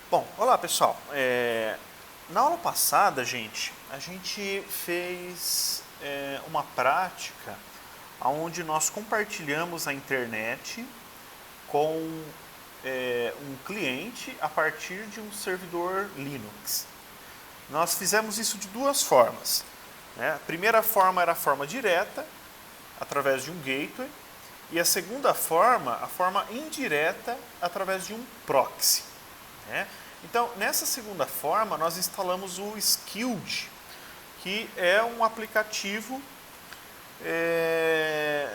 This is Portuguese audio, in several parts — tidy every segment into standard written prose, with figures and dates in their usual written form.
Bom, olá pessoal. Na aula passada, a gente fez uma prática onde nós compartilhamos a internet com um cliente a partir de um servidor Linux. Nós fizemos isso de duas formas, né? A primeira forma era a forma direta, através de um gateway, e a segunda forma, a forma indireta, através de um proxy, né? Então, nessa segunda forma, nós instalamos o Skilled, que é um aplicativo, é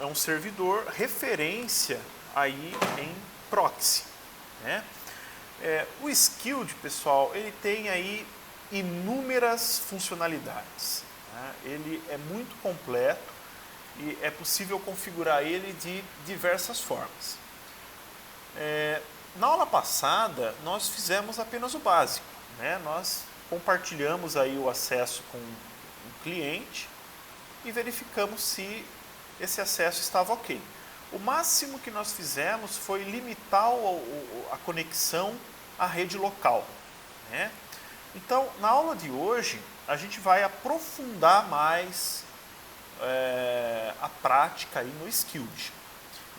um servidor referência aí em proxy, né? O Skilled, pessoal, ele tem aí inúmeras funcionalidades, né? Ele é muito completo e é possível configurar ele de diversas formas. Na aula passada, nós fizemos apenas o básico, né? Nós compartilhamos aí o acesso com o cliente e verificamos se esse acesso estava ok. O máximo que nós fizemos foi limitar a conexão à rede local, né? Então, na aula de hoje, a gente vai aprofundar mais a prática aí no Skilled.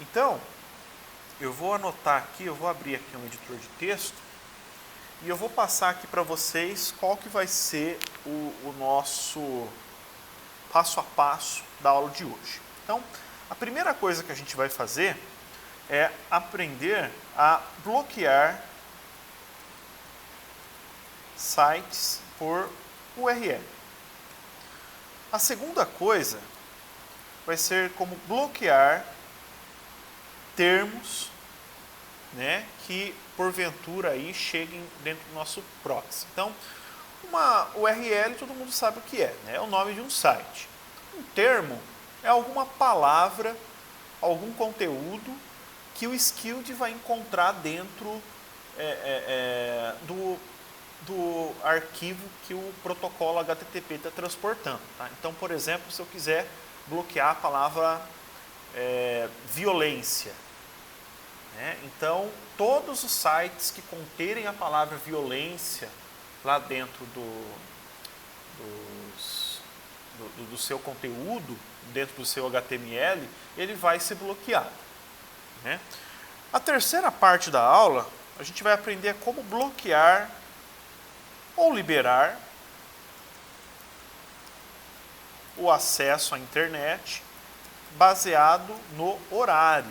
Então, eu vou anotar aqui, eu vou abrir aqui um editor de texto e eu vou passar aqui para vocês qual que vai ser o nosso passo a passo da aula de hoje. Então, a primeira coisa que a gente vai fazer é aprender a bloquear sites por URL. A segunda coisa vai ser como bloquear termos, né, que porventura aí cheguem dentro do nosso proxy. Então, uma URL todo mundo sabe o que é, né? É o nome de um site. Um termo é alguma palavra, algum conteúdo que o Skilled vai encontrar dentro do arquivo que o protocolo HTTP está transportando, tá? Então, por exemplo, se eu quiser bloquear a palavra violência, né? Então, todos os sites que conterem a palavra violência lá dentro do seu conteúdo, dentro do seu HTML, ele vai ser bloqueado, né? A terceira parte da aula, a gente vai aprender como bloquear ou liberar o acesso à internet baseado no horário,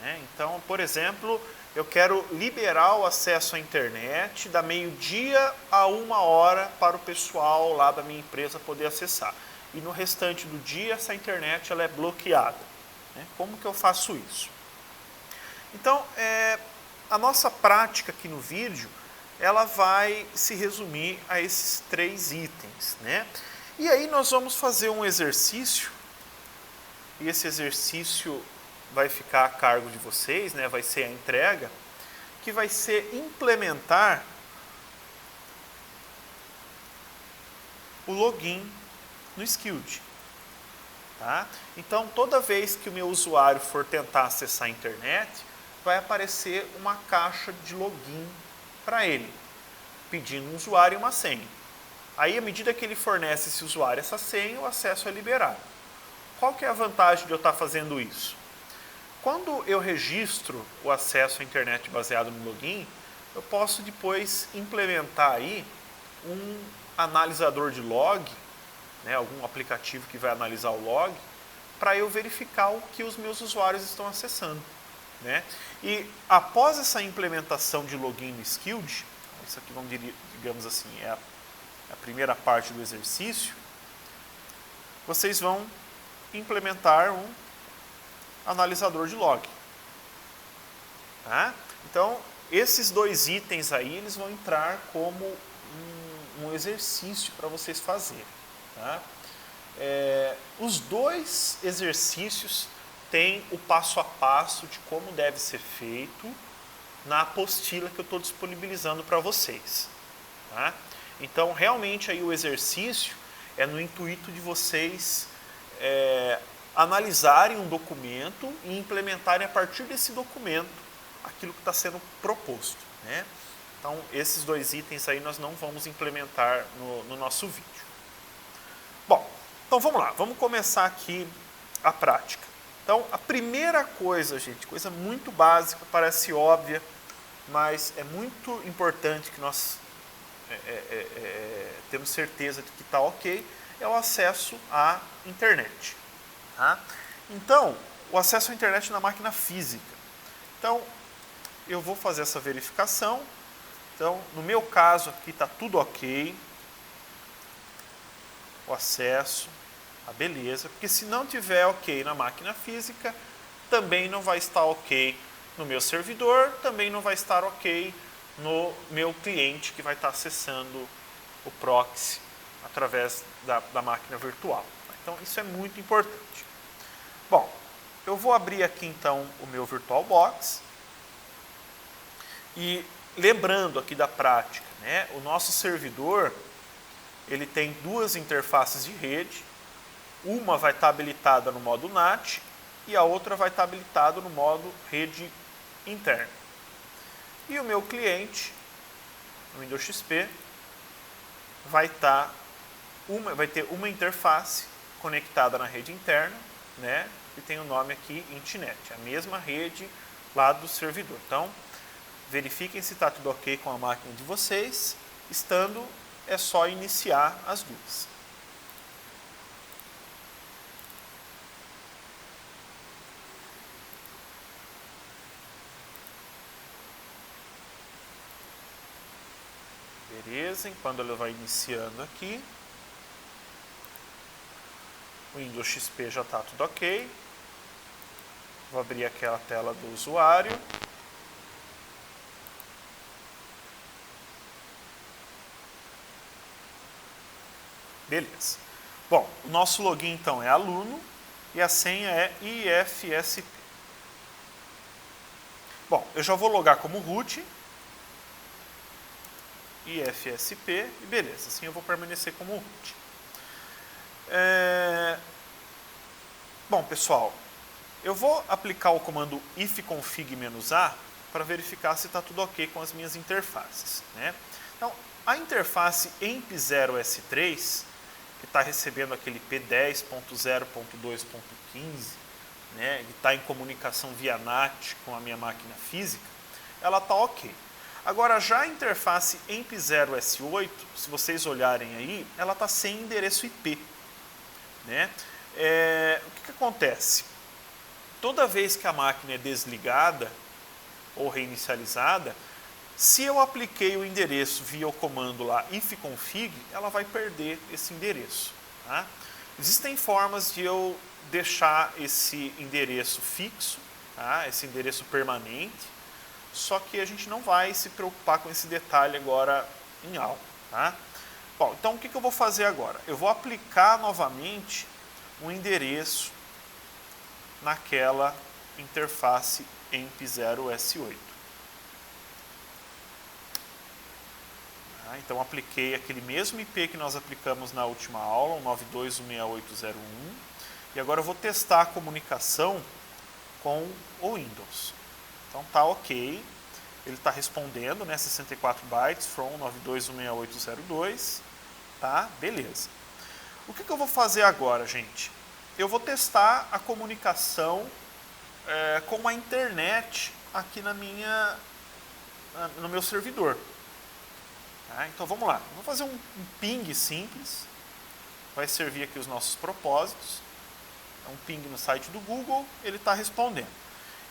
né? Então, por exemplo, eu quero liberar o acesso à internet da meio-dia a 1h para o pessoal lá da minha empresa poder acessar. E no restante do dia, essa internet ela é bloqueada, né? Como que eu faço isso? Então, a nossa prática aqui no vídeo, ela vai se resumir a esses 3 itens, né? E aí nós vamos fazer um exercício, e esse exercício vai ficar a cargo de vocês, né? Vai ser a entrega, que vai ser implementar o login no Skilled, tá? Então, toda vez que o meu usuário for tentar acessar a internet, vai aparecer uma caixa de login para ele, pedindo um usuário e uma senha. Aí, à medida que ele fornece esse usuário essa senha, o acesso é liberado. Qual que é a vantagem de eu estar fazendo isso? Quando eu registro o acesso à internet baseado no login, eu posso depois implementar aí um analisador de log, né, algum aplicativo que vai analisar o log, para eu verificar o que os meus usuários estão acessando, né? E após essa implementação de login no Skilled, isso aqui, digamos assim, é a primeira parte do exercício, vocês vão implementar um analisador de log, tá? Então, esses 2 itens aí, eles vão entrar como um exercício para vocês fazerem, tá? Os 2 exercícios têm o passo a passo de como deve ser feito na apostila que eu estou disponibilizando para vocês, tá? Então, realmente, aí o exercício é no intuito de vocês analisarem um documento e implementarem a partir desse documento aquilo que está sendo proposto, né? Então, esses dois itens aí nós não vamos implementar no nosso vídeo. Bom, então vamos lá, vamos começar aqui a prática. Então, a primeira coisa, gente, coisa muito básica, parece óbvia, mas é muito importante que nós temos certeza de que está ok, é o acesso à internet. Tá? Então, o acesso à internet na máquina física. Então, eu vou fazer essa verificação. Então, no meu caso aqui está tudo ok. O acesso, a beleza. Porque se não tiver ok na máquina física, também não vai estar ok no meu servidor, também não vai estar ok no meu cliente que vai estar acessando o proxy através da máquina virtual. Então, isso é muito importante. Bom, eu vou abrir aqui então o meu VirtualBox e lembrando aqui da prática, né, o nosso servidor ele tem duas interfaces de rede, uma vai estar habilitada no modo NAT e a outra vai estar habilitada no modo rede interna. E o meu cliente, o Windows XP, vai ter uma interface conectada na rede interna, né, que tem o nome aqui Intnet, a mesma rede lá do servidor. Então, verifiquem se está tudo ok com a máquina de vocês. Estando, é só iniciar as duas. Beleza, enquanto ela vai iniciando aqui, o Windows XP já está tudo ok. Vou abrir aquela tela do usuário. Beleza. Bom, o nosso login então é aluno e a senha é IFSP. Bom, eu já vou logar como root, IFSP, e beleza, assim eu vou permanecer como root. Bom, pessoal, eu vou aplicar o comando ifconfig-a para verificar se está tudo ok com as minhas interfaces, né? Então, a interface EMP0S3, que está recebendo aquele P10.0.2.15, né, e está em comunicação via NAT com a minha máquina física, ela está ok. Agora, já a interface EMP0S8, se vocês olharem aí, ela está sem endereço IP. Né? O que acontece? Toda vez que a máquina é desligada ou reinicializada, se eu apliquei o endereço via o comando lá ifconfig, ela vai perder esse endereço. Tá? Existem formas de eu deixar esse endereço fixo, tá? Esse endereço permanente, só que a gente não vai se preocupar com esse detalhe agora em aula. Tá? Bom, então o que eu vou fazer agora? Eu vou aplicar novamente um endereço naquela interface EMP0S8. Então, apliquei aquele mesmo IP que nós aplicamos na última aula, o 92.168.0.1, e agora eu vou testar a comunicação com o Windows. Então, tá ok, ele está respondendo, né, 64 bytes, from 92.168.0.2, tá, beleza. O que eu vou fazer agora, gente? Eu vou testar a comunicação com a internet aqui no meu servidor. Então vamos lá, vou fazer um ping simples, vai servir aqui os nossos propósitos, é um ping no site do Google, ele está respondendo.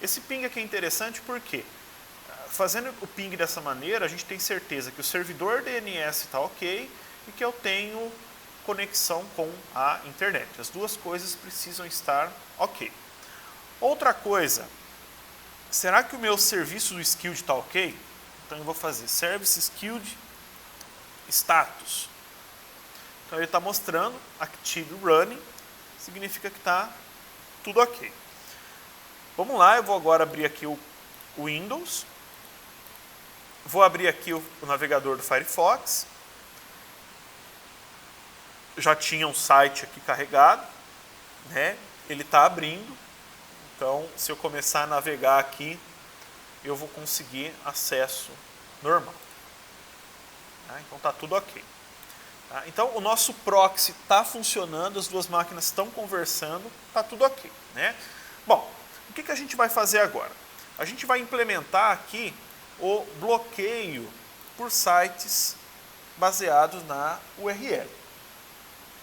Esse ping aqui é interessante porque, fazendo o ping dessa maneira, a gente tem certeza que o servidor DNS está ok e que eu tenho conexão com a internet. As duas coisas precisam estar ok. Outra coisa, será que o meu serviço do Skilled está ok? Então eu vou fazer service Skilled status. Então ele está mostrando active running, significa que está tudo ok. Vamos lá, eu vou agora abrir aqui o Windows, vou abrir aqui o navegador do Firefox, já tinha um site aqui carregado, né? Ele está abrindo, então se eu começar a navegar aqui, eu vou conseguir acesso normal. Tá? Então está tudo ok. Tá? Então o nosso proxy está funcionando, as duas máquinas estão conversando, está tudo ok. Né? Bom, o que a gente vai fazer agora? A gente vai implementar aqui o bloqueio por sites baseados na URL.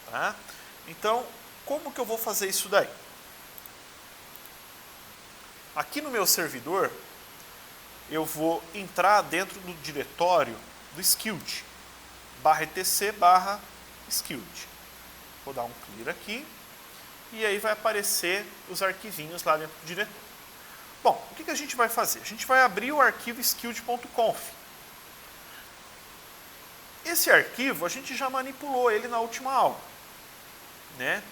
Tá? Então, como que eu vou fazer isso daí? Aqui no meu servidor, eu vou entrar dentro do diretório do Skilled, /etc/Skilled. Vou dar um clear aqui, e aí vai aparecer os arquivinhos lá dentro do diretório. Bom, o que a gente vai fazer? A gente vai abrir o arquivo skilled.conf. Esse arquivo, a gente já manipulou ele na última aula. Né?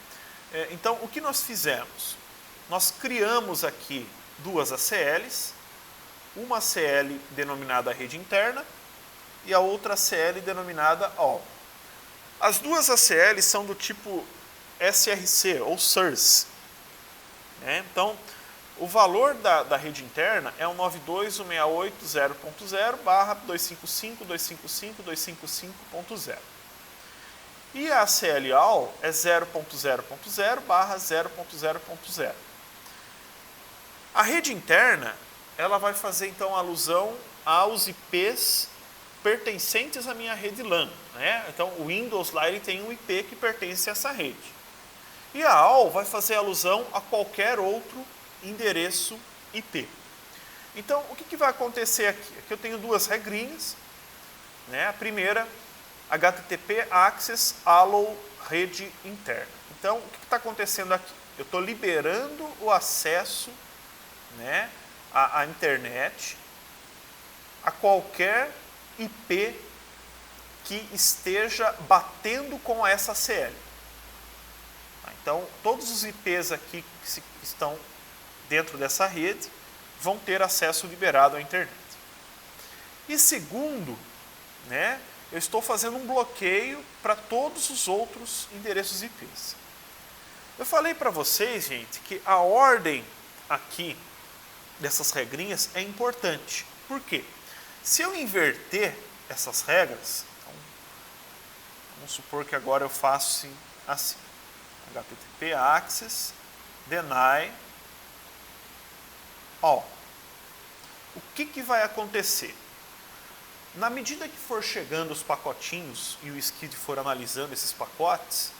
Então, o que nós fizemos? Nós criamos aqui duas ACLs, uma ACL denominada rede interna e a outra ACL denominada all. As duas ACLs são do tipo SRC ou SIRS. Né? Então, o valor da rede interna é o 92.168.0.255.255.255.0. E a ACL all é 0.0.0/0.0.0. A rede interna, ela vai fazer então alusão aos IPs pertencentes à minha rede LAN. Né? Então o Windows lá ele tem um IP que pertence a essa rede. E a all vai fazer alusão a qualquer outro endereço IP. Então o que vai acontecer aqui? Aqui eu tenho duas regrinhas. Né? A primeira, HTTP Access Allow Rede Interna. Então o que está acontecendo aqui? Eu estou liberando o acesso, né, à internet a qualquer IP que esteja batendo com essa ACL. Então, todos os IPs aqui que estão dentro dessa rede vão ter acesso liberado à internet. E segundo, né, eu estou fazendo um bloqueio para todos os outros endereços IPs. Eu falei para vocês, gente, que a ordem aqui dessas regrinhas é importante. Por quê? Se eu inverter essas regras, então, vamos supor que agora eu faço assim, HTTP Access Deny All. O que vai acontecer? Na medida que for chegando os pacotinhos e o Skilled for analisando esses pacotes,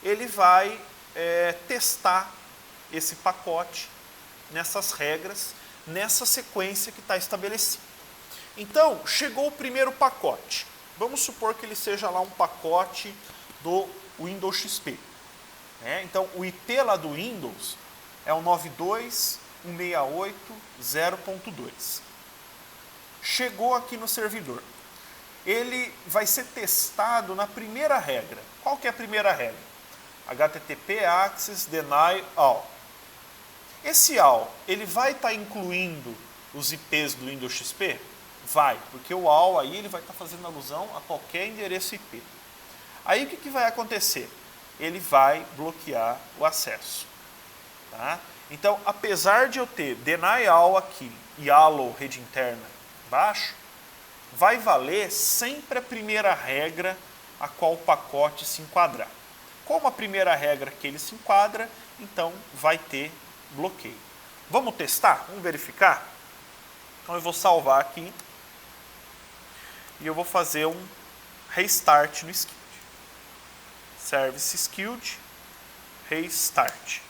ele vai testar esse pacote nessas regras, nessa sequência que está estabelecida. Então, chegou o primeiro pacote. Vamos supor que ele seja lá um pacote do Windows XP. Né? Então, o IP lá do Windows é o 92.168.0.2. Chegou aqui no servidor. Ele vai ser testado na primeira regra. Qual que é a primeira regra? HTTP Access Deny All. Esse all, ele vai estar incluindo os IPs do Windows XP? Vai, porque o all aí ele vai estar fazendo alusão a qualquer endereço IP. Aí o que vai acontecer? Ele vai bloquear o acesso. Tá? Então, apesar de eu ter deny all aqui e allow rede interna embaixo, vai valer sempre a primeira regra a qual o pacote se enquadrar. Como a primeira regra que ele se enquadra, então vai ter bloqueio. Vamos testar? Vamos verificar? Então eu vou salvar aqui e eu vou fazer um restart no Skilled. Service Skilled, restart.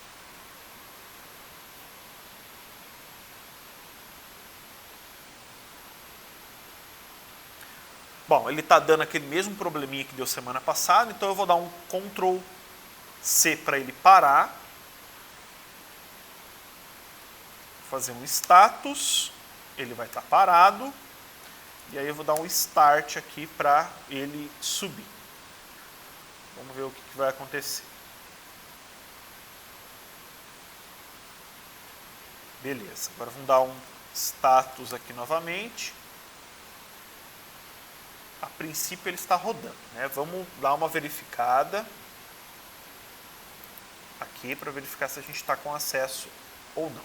Bom, ele está dando aquele mesmo probleminha que deu semana passada, então eu vou dar um Ctrl C para ele parar. Fazer um status, ele vai estar parado, e aí eu vou dar um start aqui para ele subir. Vamos ver o que vai acontecer. Beleza, agora vamos dar um status aqui novamente. A princípio ele está rodando, né? Vamos dar uma verificada aqui para verificar se a gente está com acesso ou não.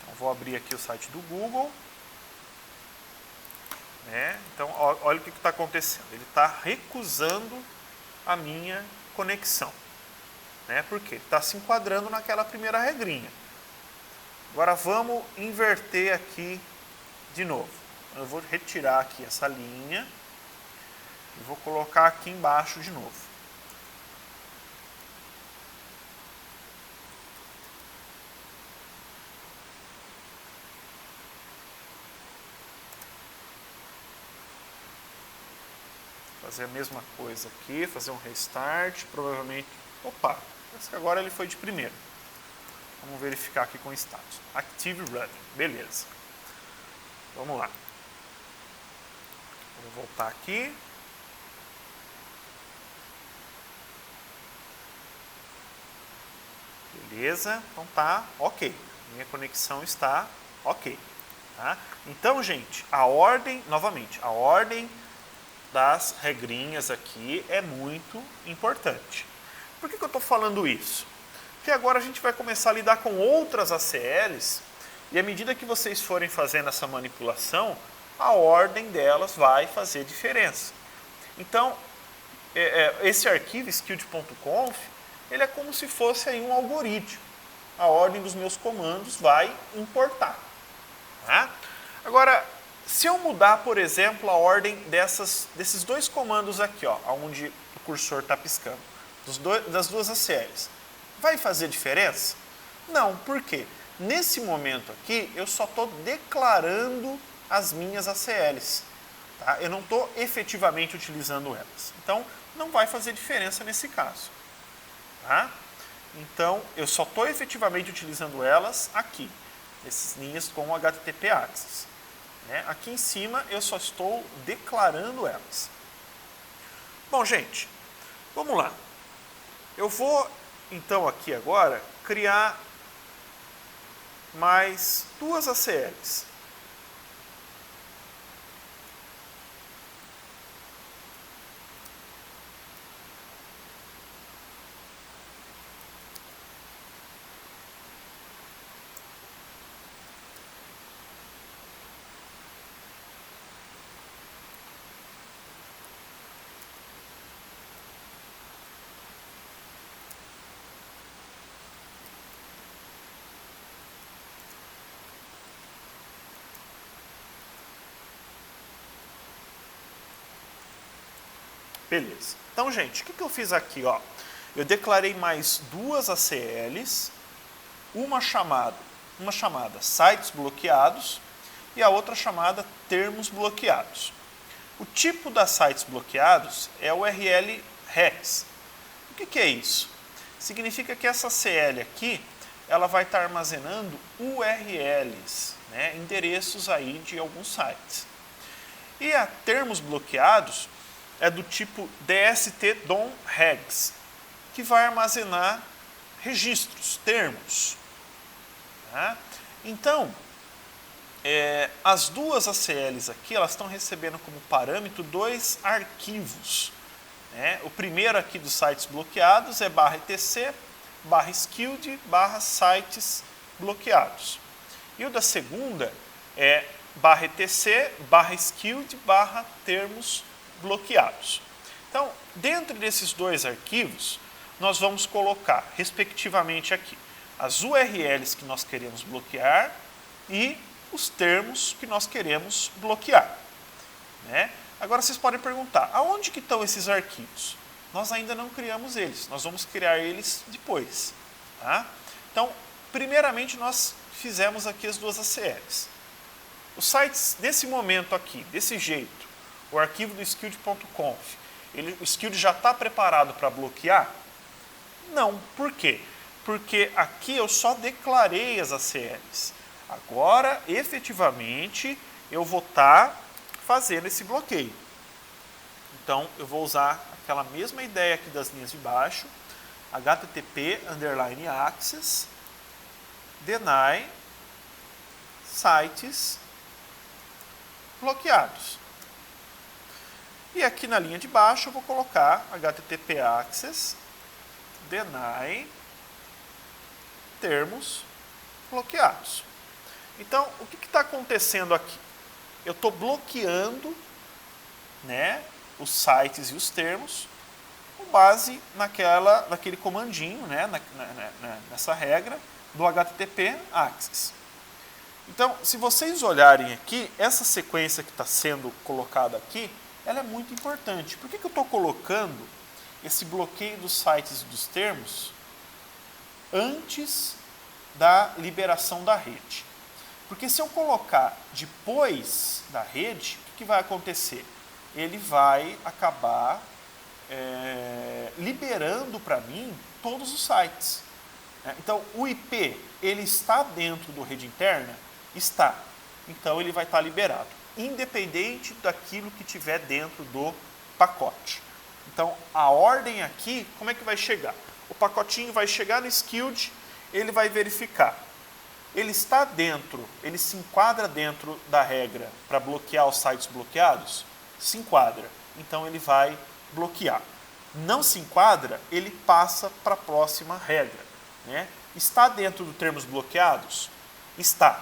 Então, vou abrir aqui o site do Google. né? Então, olha o que está acontecendo. Ele está recusando a minha conexão. Né? Por quê? Está se enquadrando naquela primeira regrinha. Agora vamos inverter aqui de novo. Eu vou retirar aqui essa linha e vou colocar aqui embaixo de novo. Fazer a mesma coisa aqui, fazer um restart, provavelmente... Opa, parece que agora ele foi de primeiro. Vamos verificar aqui com o status. Active Running, beleza. Vamos lá. Vou voltar aqui. Beleza, então tá ok. Minha conexão está ok. Tá? Então, gente, a ordem, novamente, a ordem das regrinhas aqui é muito importante. Por que eu estou falando isso? Porque agora a gente vai começar a lidar com outras ACLs e à medida que vocês forem fazendo essa manipulação, a ordem delas vai fazer diferença. Então, esse arquivo skilled.conf, ele é como se fosse aí um algoritmo. A ordem dos meus comandos vai importar. Tá? Agora, se eu mudar, por exemplo, a ordem desses dois comandos aqui, ó, onde o cursor está piscando, das duas ACLs, vai fazer diferença? Não, por quê? Nesse momento aqui, eu só estou declarando as minhas ACLs. Tá? Eu não estou efetivamente utilizando elas. Então, não vai fazer diferença nesse caso. Tá? Então, eu só estou efetivamente utilizando elas aqui, essas linhas com HTTP Access. Né? Aqui em cima, eu só estou declarando elas. Bom, gente, vamos lá. Eu vou, então, aqui agora, criar mais duas ACLs. Beleza. Então, gente, o que eu fiz aqui? Ó? Eu declarei mais duas ACLs, uma chamada sites bloqueados e a outra chamada termos bloqueados. O tipo das sites bloqueados é o URL hex. O que é isso? Significa que essa CL aqui, ela vai estar armazenando URLs, né, endereços aí de alguns sites. E a termos bloqueados é do tipo dst-dom-regs, que vai armazenar registros, termos. Tá? Então, as duas ACLs aqui, elas estão recebendo como parâmetro dois arquivos. Né? O primeiro aqui dos sites bloqueados é /etc, /skilled, /sites bloqueados. E o da segunda é /etc, /skilled, /termos bloqueados. Então, dentro desses dois arquivos, nós vamos colocar, respectivamente aqui, as URLs que nós queremos bloquear e os termos que nós queremos bloquear. Né? Agora, vocês podem perguntar, aonde que estão esses arquivos? Nós ainda não criamos eles, nós vamos criar eles depois. Tá? Então, primeiramente, nós fizemos aqui as duas ACLs. Os sites, nesse momento aqui, desse jeito, o arquivo do skilled.conf, o skilled já está preparado para bloquear? Não. Por quê? Porque aqui eu só declarei as ACLs. Agora, efetivamente, eu vou estar fazendo esse bloqueio. Então, eu vou usar aquela mesma ideia aqui das linhas de baixo, http:/access deny sites bloqueados. E aqui na linha de baixo eu vou colocar http access deny termos bloqueados. Então, o que está acontecendo aqui? eu estou bloqueando, né, os sites e os termos com base naquele comandinho, né, nessa regra do HTTP access. Então, se vocês olharem aqui, essa sequência que está sendo colocada aqui, ela é muito importante. Por que eu estou colocando esse bloqueio dos sites e dos termos antes da liberação da rede? Porque se eu colocar depois da rede, o que vai acontecer? Ele vai acabar liberando para mim todos os sites. Então, o IP, ele está dentro do rede interna? Está. Então, ele vai estar liberado, independente daquilo que tiver dentro do pacote. Então, a ordem aqui, como é que vai chegar? O pacotinho vai chegar no skilled, ele vai verificar. Ele está dentro, ele se enquadra dentro da regra para bloquear os sites bloqueados? Se enquadra. Então, ele vai bloquear. Não se enquadra, ele passa para a próxima regra, né? Está dentro dos termos bloqueados? Está.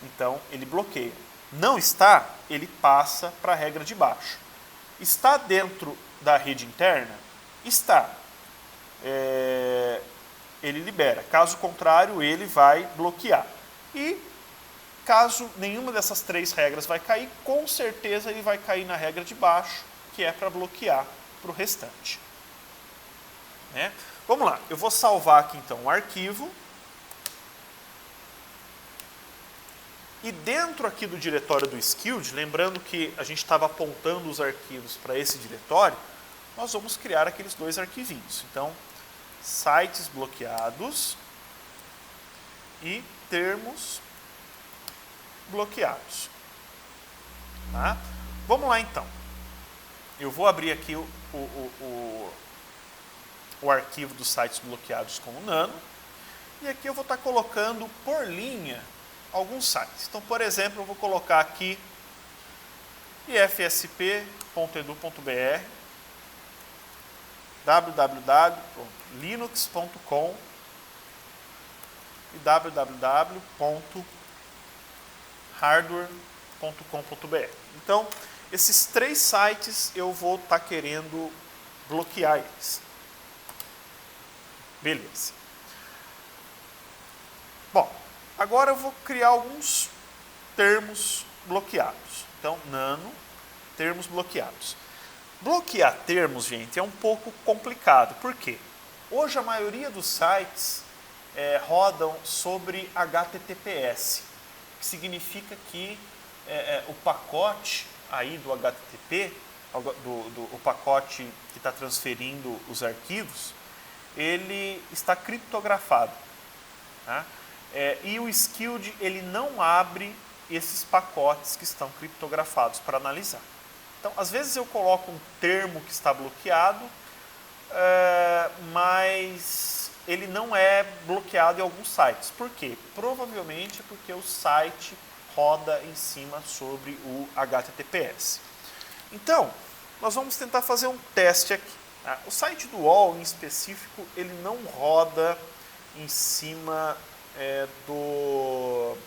Então, ele bloqueia. Não está, ele passa para a regra de baixo. Está dentro da rede interna? Está. Ele libera. Caso contrário, ele vai bloquear. E, caso nenhuma dessas três regras vai cair, com certeza ele vai cair na regra de baixo, que é para bloquear para o restante. Né? Vamos lá, eu vou salvar aqui então o arquivo. E dentro aqui do diretório do Skilled, lembrando que a gente estava apontando os arquivos para esse diretório, nós vamos criar aqueles dois arquivinhos. Então, sites bloqueados e termos bloqueados. Tá? Vamos lá então. Eu vou abrir aqui o arquivo dos sites bloqueados com o Nano. E aqui eu vou estar colocando por linha alguns sites. Então, por exemplo, eu vou colocar aqui ifsp.edu.br, www.linux.com e www.hardware.com.br. Então, esses três sites eu vou estar querendo bloquear eles. Beleza. Bom, agora eu vou criar alguns termos bloqueados. Então, nano, termos bloqueados. Bloquear termos, gente, é um pouco complicado. Por quê? Hoje a maioria dos sites rodam sobre HTTPS, que significa que o pacote aí do HTTP, o pacote que está transferindo os arquivos, ele está criptografado. Tá? E o Skilled, ele não abre esses pacotes que estão criptografados para analisar. Então, às vezes eu coloco um termo que está bloqueado, mas ele não é bloqueado em alguns sites. Por quê? Provavelmente é porque o site roda em cima sobre o HTTPS. Então, nós vamos tentar fazer um teste aqui. Tá? O site do UOL, em específico, ele não roda em cima do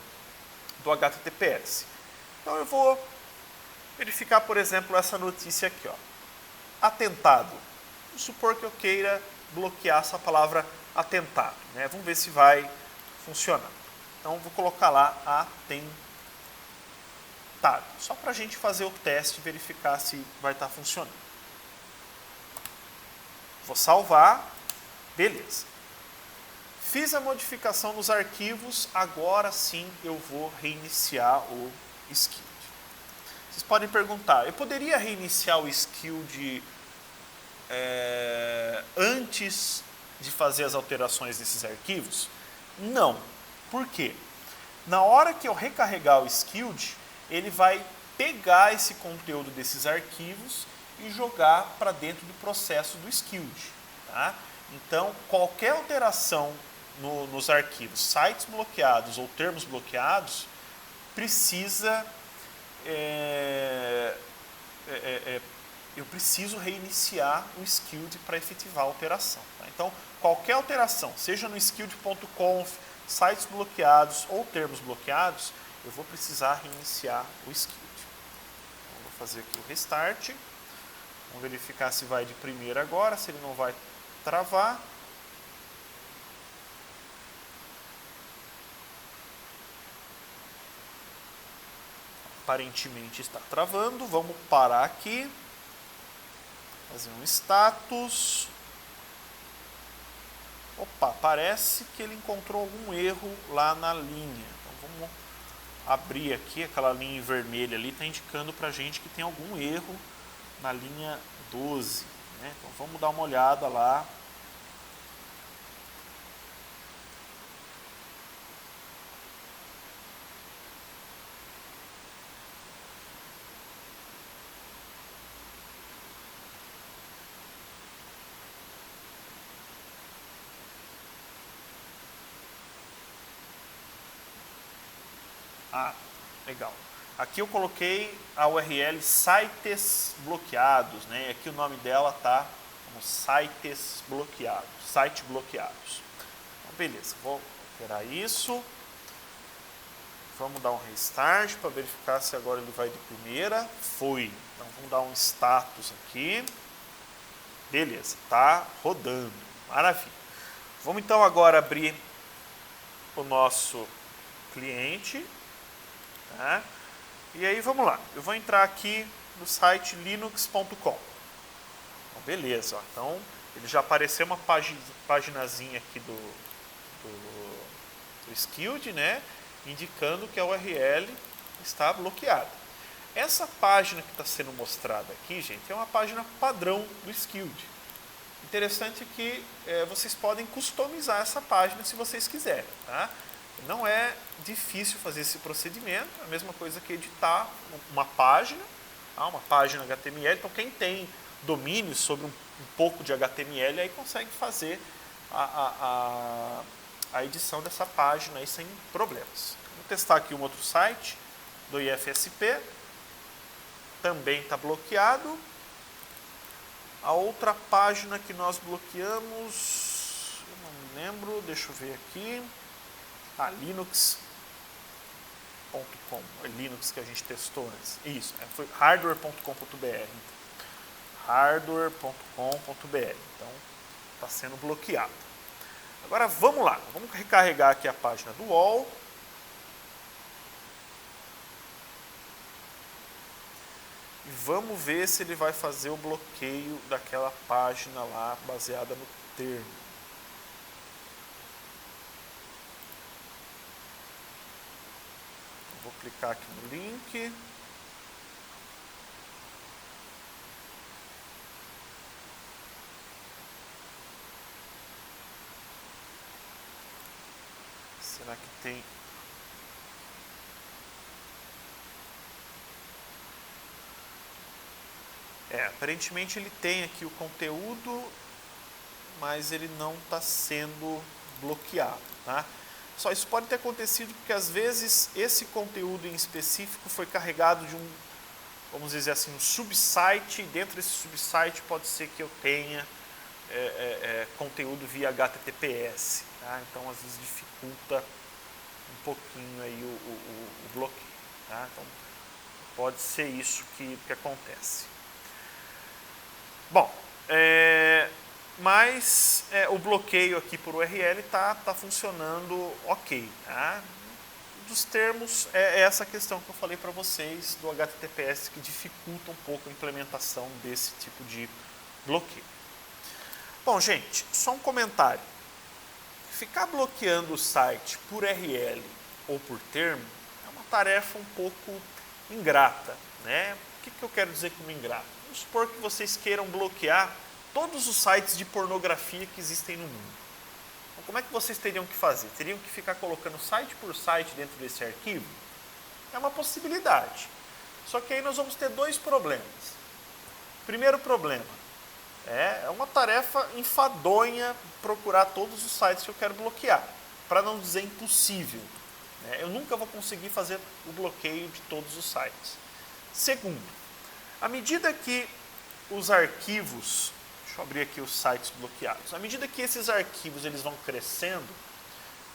HTTPS. Então eu vou verificar, por exemplo, essa notícia aqui, ó. Atentado. Vamos supor que eu queira bloquear essa palavra atentado, né? Vamos ver se vai funcionar. Então vou colocar lá atentado, só para a gente fazer o teste e verificar se vai estar funcionando. Vou salvar, beleza. Fiz a modificação nos arquivos, agora sim eu vou reiniciar o Skilled. Vocês podem perguntar, eu poderia reiniciar o Skilled antes de fazer as alterações desses arquivos? Não. Por quê? Na hora que eu recarregar o Skilled, ele vai pegar esse conteúdo desses arquivos e jogar para dentro do processo do Skilled. Tá? Então, qualquer alteração nos arquivos, sites bloqueados ou termos bloqueados, precisa eu preciso reiniciar o Skilled para efetivar a operação. Tá? Então, qualquer alteração, seja no skilled.conf, sites bloqueados ou termos bloqueados, eu vou precisar reiniciar o Skilled. fazer aqui o restart. Vamos verificar se vai de primeira agora, se ele não vai travar. Aparentemente está travando. Vamos parar aqui. Fazer um status. Opa, parece que ele encontrou algum erro lá na linha. Então vamos abrir aqui, aquela linha vermelha ali está indicando para a gente que tem algum erro na linha 12. Né? Então vamos dar uma olhada lá. Ah, legal. Aqui eu coloquei a URL sites bloqueados, né? Aqui o nome dela tá como sites bloqueados, site bloqueados. Então, beleza, vou alterar isso. Vamos dar um restart para verificar se agora ele vai de primeira. Foi. Então vamos dar um status aqui. Beleza, tá rodando. Maravilha. Vamos então agora abrir o nosso cliente. Tá? E aí vamos lá, eu vou entrar aqui no site linux.com. Então, beleza, ó. Então ele já apareceu uma paginazinha aqui do Skilled, né, indicando que a URL está bloqueada. Essa página que está sendo mostrada aqui, gente, é uma página padrão do Skilled. Interessante que vocês podem customizar essa página se vocês quiserem, tá? Não é difícil fazer esse procedimento, é a mesma coisa que editar uma página HTML. Então, quem tem domínio sobre um pouco de HTML, aí consegue fazer a edição dessa página aí sem problemas. Vou testar aqui um outro site do IFSP, também está bloqueado. A outra página que nós bloqueamos, eu não me lembro, deixa eu ver aqui. Linux.com, é Linux que a gente testou antes. Isso, foi hardware.com.br. Hardware.com.br. Então, está sendo bloqueado. Agora vamos lá, vamos recarregar aqui a página do UOL. E vamos ver se ele vai fazer o bloqueio daquela página lá baseada no termo. Vou clicar aqui no link. Será que tem? Aparentemente ele tem aqui o conteúdo, mas ele não está sendo bloqueado, tá? Só isso pode ter acontecido porque às vezes esse conteúdo em específico foi carregado de um, vamos dizer assim, um subsite. Dentro desse subsite pode ser que eu tenha conteúdo via HTTPS, tá? Então às vezes dificulta um pouquinho aí o bloqueio, tá? Então pode ser isso que acontece. Bom, mas o bloqueio aqui por URL está funcionando ok. Tá? Dos termos, é essa questão que eu falei para vocês do HTTPS que dificulta um pouco a implementação desse tipo de bloqueio. Bom, gente, só um comentário. Ficar bloqueando o site por URL ou por termo é uma tarefa um pouco ingrata, né? O que eu quero dizer com ingrata? Vamos supor que vocês queiram bloquear todos os sites de pornografia que existem no mundo. Então, como é que vocês teriam que fazer? Teriam que ficar colocando site por site dentro desse arquivo? É uma possibilidade. Só que aí nós vamos ter dois problemas. Primeiro problema, é uma tarefa enfadonha procurar todos os sites que eu quero bloquear, para não dizer impossível. Eu nunca vou conseguir fazer o bloqueio de todos os sites. Segundo, à medida que os arquivos, deixa eu abrir aqui os sites bloqueados, à medida que esses arquivos eles vão crescendo,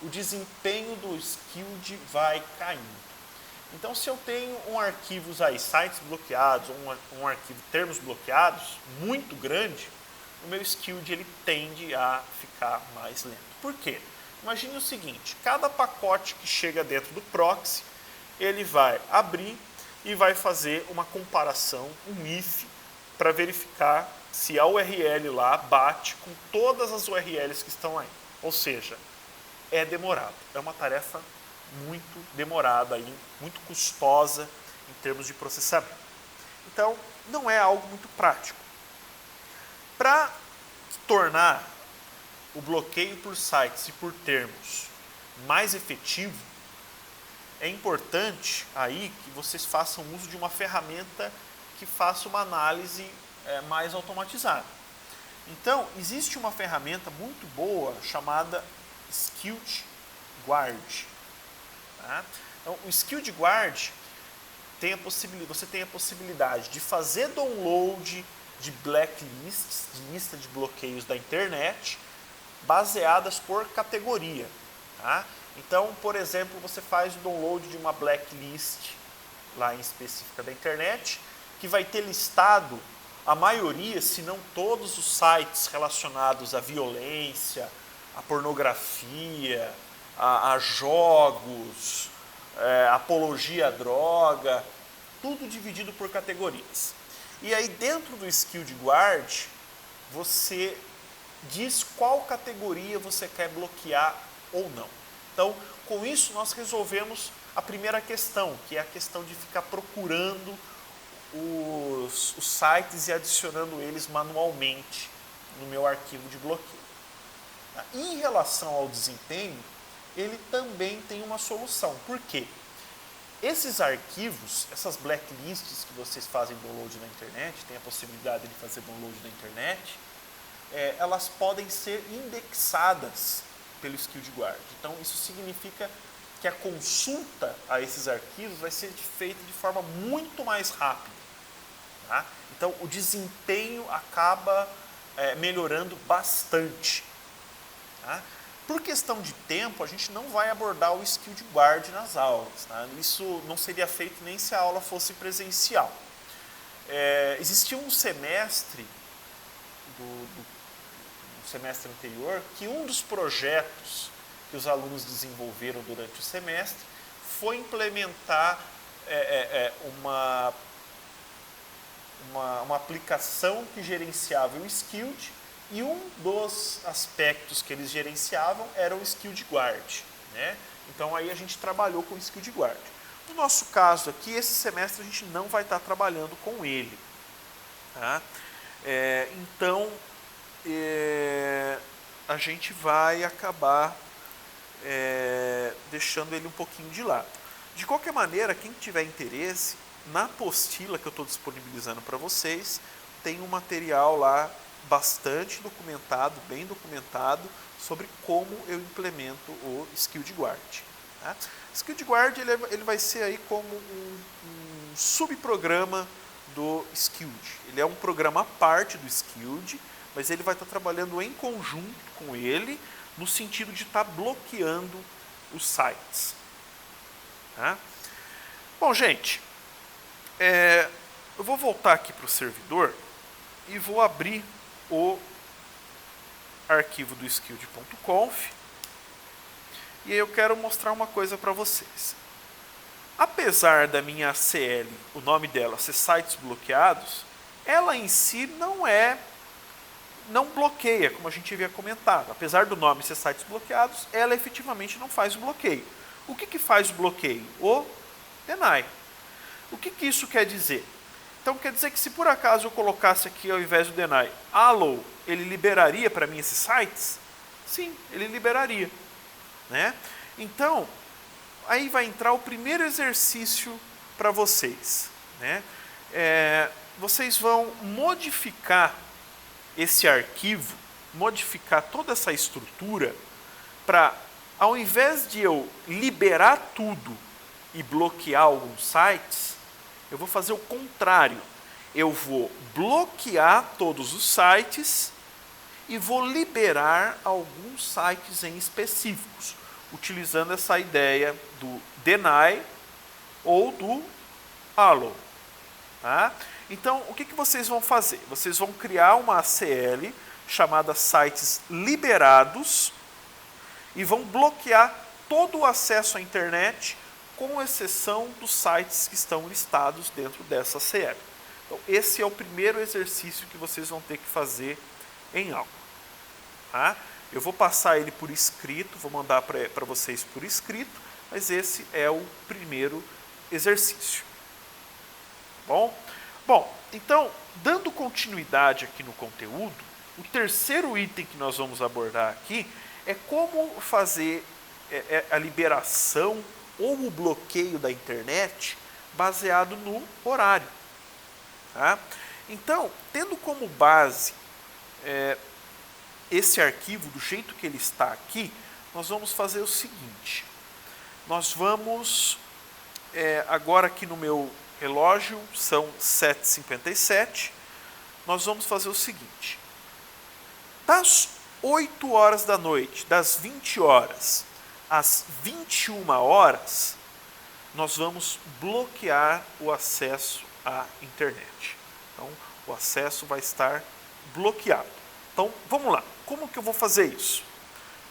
o desempenho do Skilled vai caindo. Então, se eu tenho um arquivo aí, sites bloqueados, um arquivo termos bloqueados, muito grande, o meu Skilled ele tende a ficar mais lento. Por quê? Imagine o seguinte, cada pacote que chega dentro do proxy, ele vai abrir e vai fazer uma comparação, um if, para verificar se a URL lá bate com todas as URLs que estão aí. Ou seja, é demorado, é uma tarefa muito demorada, aí, muito custosa em termos de processamento. Então, não é algo muito prático. Para tornar o bloqueio por sites e por termos mais efetivo, é importante aí que vocês façam uso de uma ferramenta que faça uma análise mais automatizada. Então, existe uma ferramenta muito boa chamada Skilled Guard. Tá? Então, o Skilled Guard você tem a possibilidade de fazer download de blacklists, de lista de bloqueios da internet, baseadas por categoria. Tá? Então, por exemplo, você faz o download de uma blacklist lá em específica da internet, que vai ter listado a maioria, se não todos os sites relacionados à violência, à pornografia, a jogos, apologia à droga, tudo dividido por categorias. E aí dentro do Skilled Guard, você diz qual categoria você quer bloquear ou não. Então, com isso nós resolvemos a primeira questão, que é a questão de ficar procurando os sites e adicionando eles manualmente no meu arquivo de bloqueio. Em relação ao desempenho, ele também tem uma solução. Por quê? Esses arquivos, essas blacklists que vocês fazem download na internet, tem a possibilidade de fazer download na internet, elas podem ser indexadas pelo Skilled Guard. Então, isso significa que a consulta a esses arquivos vai ser feita de forma muito mais rápida. Tá? Então, o desempenho acaba melhorando bastante. Tá? Por questão de tempo, a gente não vai abordar o Skilled Guard nas aulas. Tá? Isso não seria feito nem se a aula fosse presencial. Existia um semestre do semestre anterior que um dos projetos que os alunos desenvolveram durante o semestre foi implementar uma aplicação que gerenciava o Skilled, e um dos aspectos que eles gerenciavam era o Skilled Guard. Né? Então aí a gente trabalhou com o Skilled Guard. No nosso caso aqui, esse semestre a gente não vai estar trabalhando com ele. Tá? Então a gente vai acabar deixando ele um pouquinho de lado. De qualquer maneira, quem tiver interesse, na apostila que eu estou disponibilizando para vocês, tem um material lá bastante documentado, bem documentado, sobre como eu implemento o Skilled Guard. Tá? Skilled Guard ele vai ser aí como um subprograma do Skilled. Ele é um programa à parte do Skilled, mas ele vai estar trabalhando em conjunto com ele, no sentido de estar bloqueando os sites. Tá? Bom, gente, eu vou voltar aqui para o servidor e vou abrir o arquivo do skilled.conf, e aí eu quero mostrar uma coisa para vocês. Apesar da minha CL, o nome dela ser sites bloqueados, ela em si não bloqueia, como a gente havia comentado. Apesar do nome ser sites bloqueados, ela efetivamente não faz o bloqueio. O que faz o bloqueio? O deny. O que isso quer dizer? Então quer dizer que se por acaso eu colocasse aqui ao invés do deny allow, ele liberaria para mim esses sites? Sim, ele liberaria. Né? Então, aí vai entrar o primeiro exercício para vocês. Né? Vocês vão modificar esse arquivo, modificar toda essa estrutura para, ao invés de eu liberar tudo e bloquear alguns sites, eu vou fazer o contrário. Eu vou bloquear todos os sites e vou liberar alguns sites em específicos, utilizando essa ideia do deny ou do Allo. Tá? Então, o que vocês vão fazer? Vocês vão criar uma ACL chamada sites liberados e vão bloquear todo o acesso à internet, com exceção dos sites que estão listados dentro dessa ACL. Então, esse é o primeiro exercício que vocês vão ter que fazer em aula. Tá? Eu vou passar ele por escrito, vou mandar para vocês por escrito, mas esse é o primeiro exercício. Bom, então, dando continuidade aqui no conteúdo, o terceiro item que nós vamos abordar aqui é como fazer a liberação ou o bloqueio da internet baseado no horário. Tá? Então, tendo como base esse arquivo do jeito que ele está aqui, nós vamos fazer o seguinte. Nós vamos, agora aqui no meu relógio, são 7h57, nós vamos fazer o seguinte. Das 8 horas da noite, das 20 horas às 21 horas, nós vamos bloquear o acesso à internet. Então, o acesso vai estar bloqueado. Então, vamos lá. Como que eu vou fazer isso?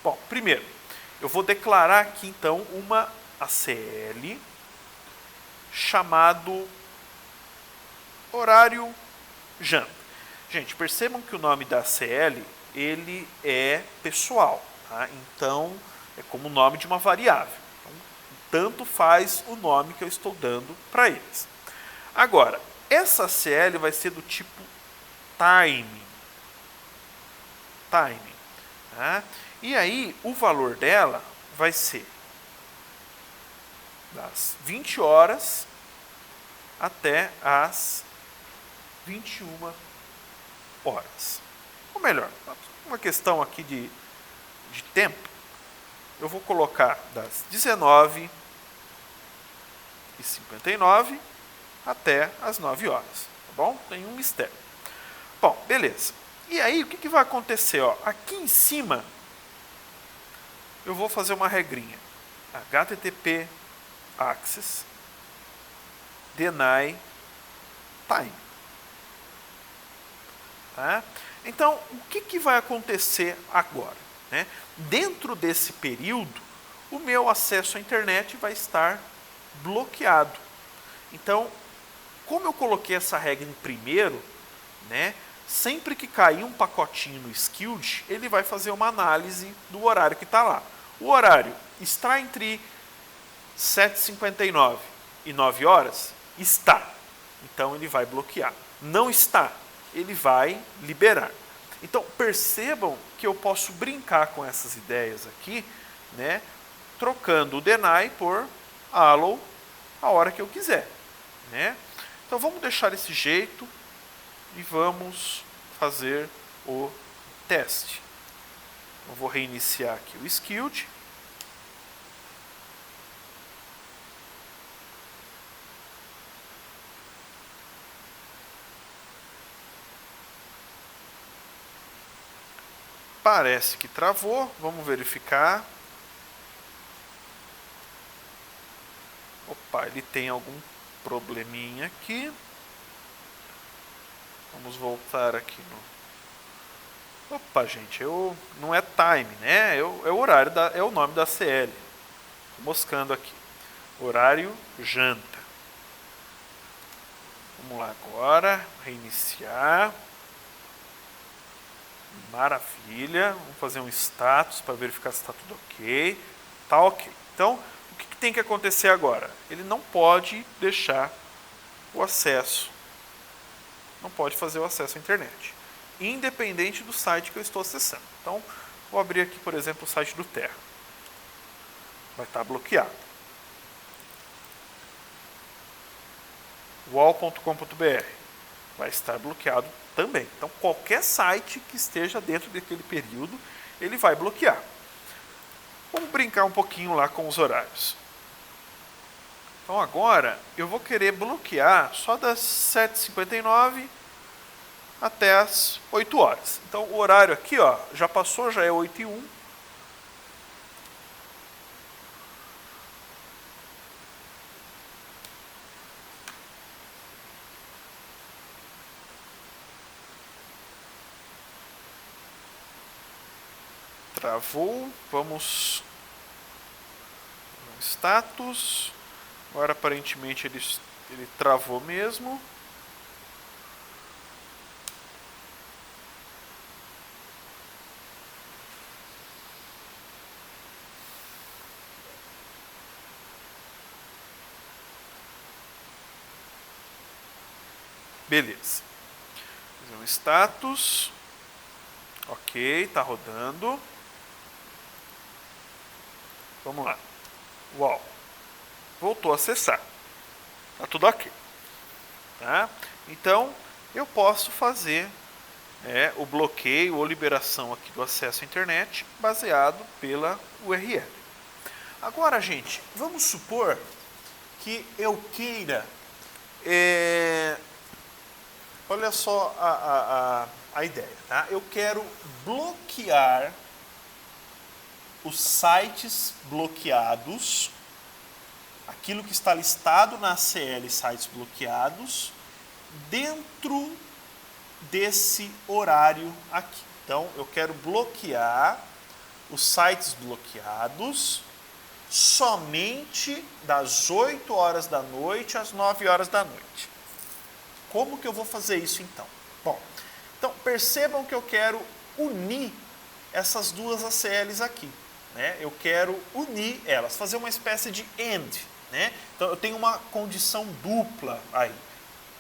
Bom, primeiro, eu vou declarar aqui, então, uma ACL chamado horário janta. Gente, percebam que o nome da ACL, ele é pessoal, tá? Então, é como o nome de uma variável. Então, tanto faz o nome que eu estou dando para eles. Agora, essa ACL vai ser do tipo time. Tá? E aí, o valor dela vai ser das 20 horas até as 21 horas. Ou melhor, uma questão aqui de tempo, eu vou colocar das 19h59 até as 9 horas. Tá bom? Tem um mistério. Bom, beleza. E aí, o que vai acontecer? Ó, aqui em cima, eu vou fazer uma regrinha. HTTP access deny time. Tá? Então, o que vai acontecer agora? Né? Dentro desse período, o meu acesso à internet vai estar bloqueado. Então, como eu coloquei essa regra em primeiro, né, sempre que cair um pacotinho no Skilled, ele vai fazer uma análise do horário que está lá. O horário está entre 7h59 e 9 horas? Está. Então, ele vai bloquear. Não está. Ele vai liberar. Então, percebam que eu posso brincar com essas ideias aqui, né, trocando o deny por allow a hora que eu quiser. Né? Então, vamos deixar desse jeito e vamos fazer o teste. Eu vou reiniciar aqui o Skilled. Parece que travou, vamos verificar. Opa, ele tem algum probleminha aqui. Vamos voltar aqui no... Opa, gente, não é time, né? É o horário, é o nome da CL. Tô moscando aqui. Horário janta. Vamos lá agora, reiniciar. Maravilha. Vamos fazer um status para verificar se está tudo ok. Tá ok. Então, o que tem que acontecer agora? Ele não pode deixar o acesso. Não pode fazer o acesso à internet, independente do site que eu estou acessando. Então, vou abrir aqui, por exemplo, o site do Terra. Vai estar bloqueado. wall.com.br vai estar bloqueado também. Então, qualquer site que esteja dentro daquele período, ele vai bloquear. Vamos brincar um pouquinho lá com os horários. Então, agora, eu vou querer bloquear só das 7h59 até as 8 horas. Então, o horário aqui, ó, já passou, já é 8h01. Travou. Vamos no status. Agora aparentemente ele travou mesmo. Beleza. Fazer um status. Ok, está rodando. Vamos lá. Uau. Voltou a acessar. Está tudo ok. Tá? Então, eu posso fazer o bloqueio ou liberação aqui do acesso à internet baseado pela URL. Agora, gente, vamos supor que eu queira... olha só a ideia, tá? Eu quero bloquear os sites bloqueados, aquilo que está listado na ACL sites bloqueados, dentro desse horário aqui. Então, eu quero bloquear os sites bloqueados somente das 8 horas da noite às 9 horas da noite. Como que eu vou fazer isso então? Bom, então percebam que eu quero unir essas duas ACLs aqui. Né? Eu quero unir elas, fazer uma espécie de AND. Né? Então eu tenho uma condição dupla aí.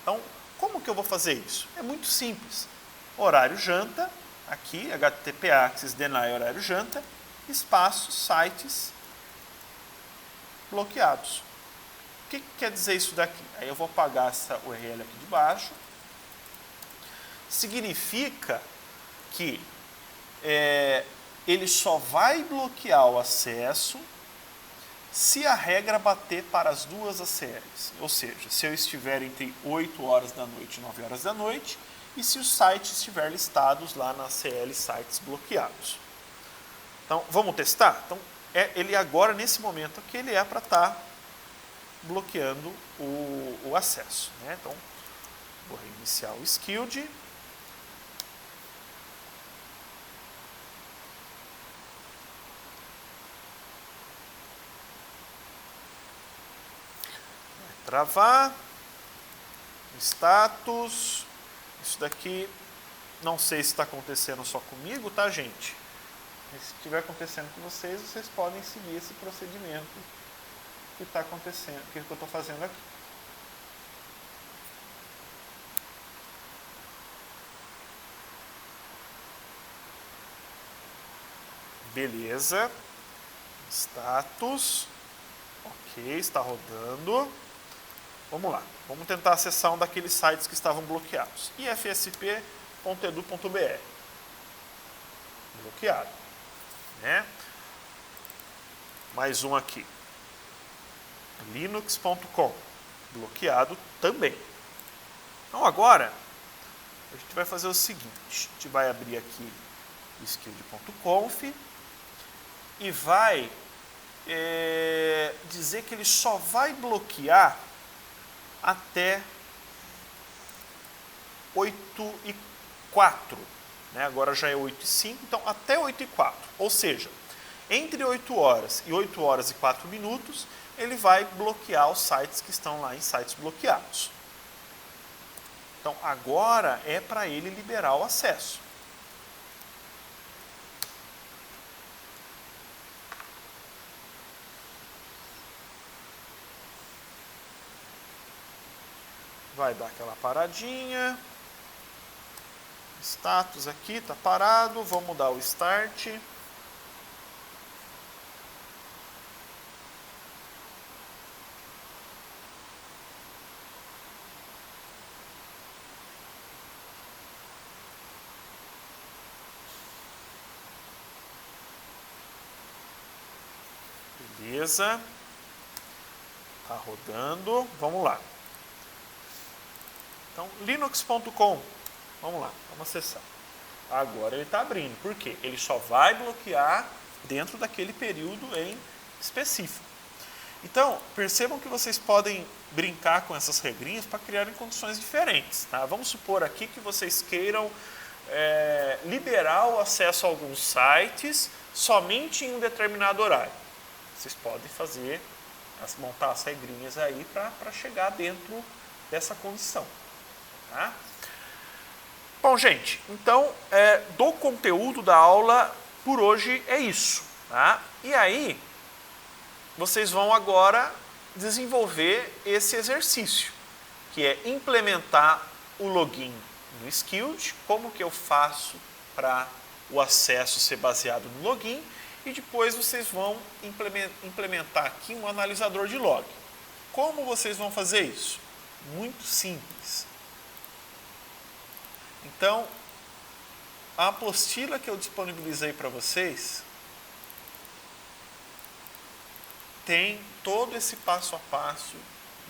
Então, como que eu vou fazer isso? É muito simples. Horário janta, aqui, HTTP access deny horário janta, espaço sites bloqueados. O que quer dizer isso daqui? Aí eu vou apagar essa URL aqui de baixo. Significa que ele só vai bloquear o acesso se a regra bater para as duas ACLs. Ou seja, se eu estiver entre 8 horas da noite e 9 horas da noite e se os sites estiverem listados lá na ACL sites bloqueados. Então, vamos testar? Então, ele agora, nesse momento aqui, ele é para estar bloqueando o acesso. Né? Então, vou reiniciar o Skilled. Vai travar. Status. Isso daqui, não sei se está acontecendo só comigo, tá, gente? Mas se estiver acontecendo com vocês, vocês podem seguir esse procedimento que está acontecendo, que eu estou fazendo aqui. Beleza. Status. Ok, está rodando. Vamos lá. Vamos tentar acessar um daqueles sites que estavam bloqueados. ifsp.edu.br. Bloqueado. Né? Mais um aqui. linux.com. Bloqueado também. Então agora, a gente vai fazer o seguinte. A gente vai abrir aqui o skilled.conf e vai dizer que ele só vai bloquear até 8h04. Né? Agora já é 8h05, então até 8h04. Ou seja, entre 8 horas e 8 horas e 4 minutos, ele vai bloquear os sites que estão lá em sites bloqueados. Então agora é para ele liberar o acesso. Vai dar aquela paradinha. Status aqui, está parado. Vamos dar o start. Beleza. Está rodando. Vamos lá. Então, linux.com. Vamos lá, vamos acessar. Agora ele está abrindo. Por quê? Ele só vai bloquear dentro daquele período em específico. Então, percebam que vocês podem brincar com essas regrinhas para criarem condições diferentes. Tá? Vamos supor aqui que vocês queiram liberar o acesso a alguns sites somente em um determinado horário. Vocês podem fazer, montar as regrinhas aí para chegar dentro dessa condição. Tá? Bom, gente, então, do conteúdo da aula por hoje é isso. Tá? E aí, vocês vão agora desenvolver esse exercício, que é implementar o login no Skilled, como que eu faço para o acesso ser baseado no login, e depois vocês vão implementar aqui um analisador de log. Como vocês vão fazer isso? Muito simples. Então, a apostila que eu disponibilizei para vocês tem todo esse passo a passo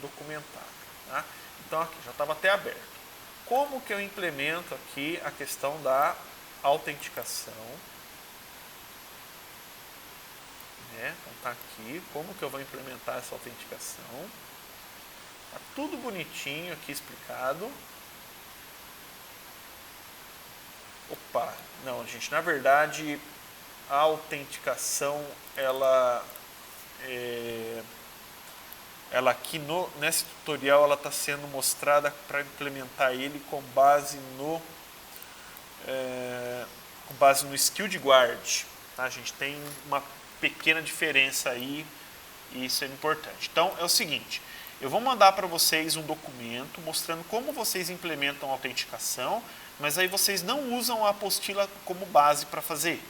documentado. Tá? Então, aqui já estava até aberto. Como que eu implemento aqui a questão da autenticação? Então está aqui, como que eu vou implementar essa autenticação? Está tudo bonitinho aqui explicado. Opa, não, gente, na verdade a autenticação, ela aqui nesse tutorial ela está sendo mostrada para implementar ele com base no Skilled Guard. Tá? A gente tem uma pequena diferença aí e isso é importante. Então é o seguinte, eu vou mandar para vocês um documento mostrando como vocês implementam a autenticação, mas aí vocês não usam a apostila como base para fazer.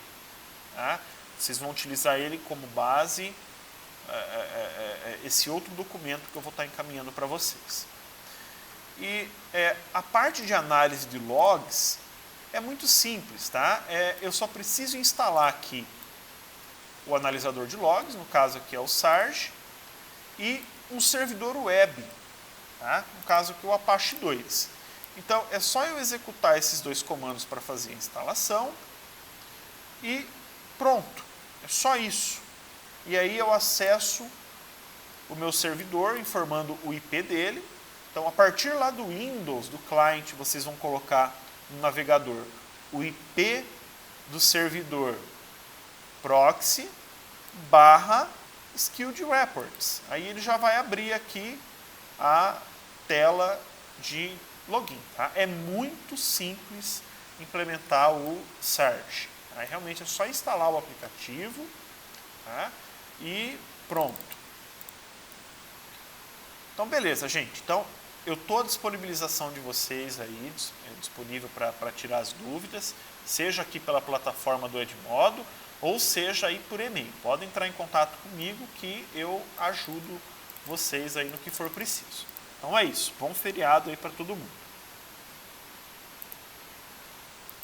Tá? Vocês vão utilizar ele como base, esse outro documento que eu vou estar encaminhando para vocês. E a parte de análise de logs é muito simples, tá? Eu só preciso instalar aqui o analisador de logs, no caso aqui é o Sarge, e um servidor web, tá? No caso aqui o Apache 2. Então é só eu executar esses dois comandos para fazer a instalação e pronto, é só isso. E aí eu acesso o meu servidor informando o IP dele. Então a partir lá do Windows, do client, vocês vão colocar no navegador o IP do servidor proxy / Skilled Reports. Aí ele já vai abrir aqui a tela de login. Tá? É muito simples implementar o Sarge. Aí realmente é só instalar o aplicativo, tá? E pronto. Então beleza, gente. Então eu estou à disponibilização de vocês aí, disponível para tirar as dúvidas, seja aqui pela plataforma do Edmodo, ou seja aí por e-mail. Podem entrar em contato comigo que eu ajudo vocês aí no que for preciso. Então é isso. Bom feriado aí para todo mundo.